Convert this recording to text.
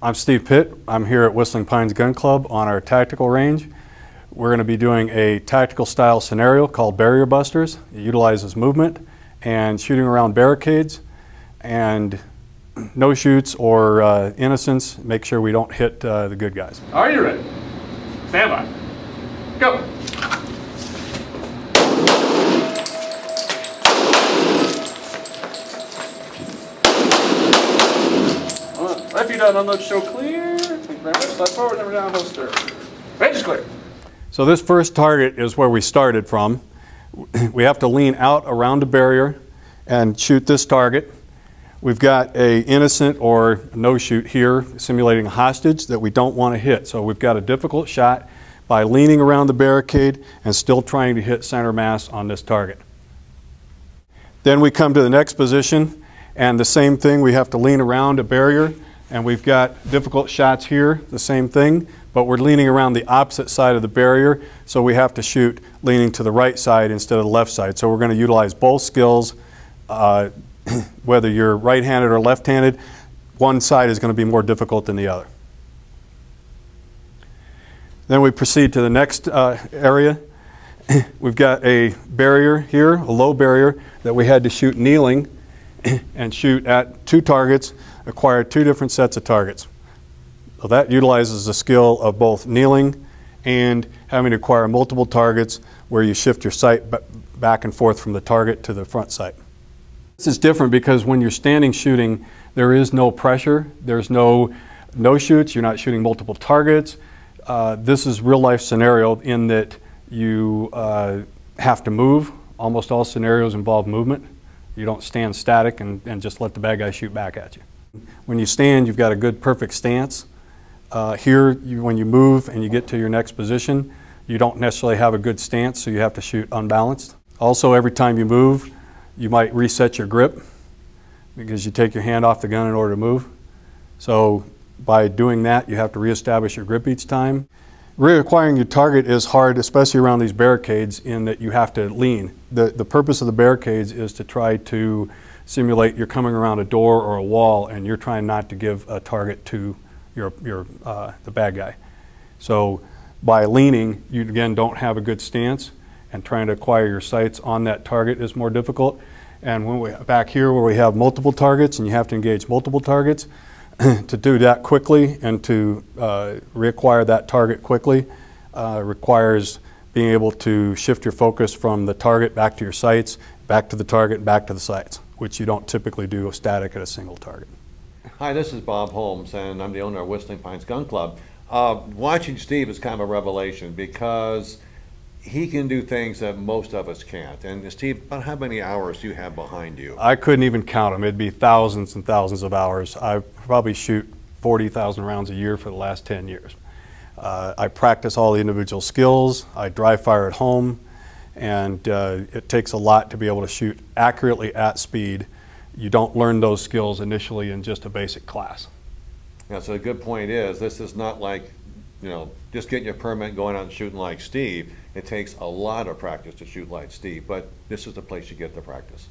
I'm Steve Pitt. I'm here at Whistling Pines Gun Club on our tactical range. We're going to be doing a tactical style scenario called Barrier Busters. It utilizes movement and shooting around barricades and no shoots or innocents. Make sure we don't hit the good guys. Are you ready? Stand by. Go. Right feet down, unload, show clear. Thank you very much. Slide forward, never down, holster. Range is clear. So this first target is where we started from. We have to lean out around the barrier and shoot this target. We've got a innocent or no shoot here simulating a hostage that we don't want to hit. So we've got a difficult shot by leaning around the barricade and still trying to hit center mass on this target. Then we come to the next position and the same thing, we have to lean around a barrier and we've got difficult shots here, the same thing, but we're leaning around the opposite side of the barrier, so we have to shoot leaning to the right side instead of the left side. So we're going to utilize both skills, whether you're right-handed or left-handed. One side is going to be more difficult than the other. Then we proceed to the next area. We've got a barrier here, a low barrier, that we had to shoot kneeling and shoot at two targets, acquire two different sets of targets. So that utilizes the skill of both kneeling and having to acquire multiple targets where you shift your sight back and forth from the target to the front sight. This is different because when you're standing shooting, there is no pressure, there's no shoots, you're not shooting multiple targets. This is real life scenario in that you have to move. Almost all scenarios involve movement. You don't stand static and just let the bad guy shoot back at you. When you stand, you've got a good perfect stance. Here, when you move and you get to your next position, you don't necessarily have a good stance, so you have to shoot unbalanced. Also, every time you move, you might reset your grip because you take your hand off the gun in order to move. So by doing that, you have to reestablish your grip each time. Reacquiring your target is hard, especially around these barricades, in that you have to lean. The purpose of the barricades is to try to simulate you're coming around a door or a wall and you're trying not to give a target to the bad guy. So by leaning, you again don't have a good stance, and trying to acquire your sights on that target is more difficult. And when we're back here where we have multiple targets and you have to engage multiple targets, to do that quickly and to reacquire that target quickly requires being able to shift your focus from the target back to your sights, back to the target, back to the sights, which you don't typically do static at a single target. Hi, this is Bob Holmes, and I'm the owner of Whistling Pines Gun Club. Watching Steve is kind of a revelation because he can do things that most of us can't. And Steve, about how many hours do you have behind you? I couldn't even count them. It'd be thousands and thousands of hours. I probably shoot 40,000 rounds a year for the last 10 years. I practice all the individual skills. I dry fire at home, and it takes a lot to be able to shoot accurately at speed. You don't learn those skills initially in just a basic class. Yeah, so the good point is, this is not like, you know, just getting your permit and going out and shooting like Steve. It takes a lot of practice to shoot like Steve, but this is the place you get the practice.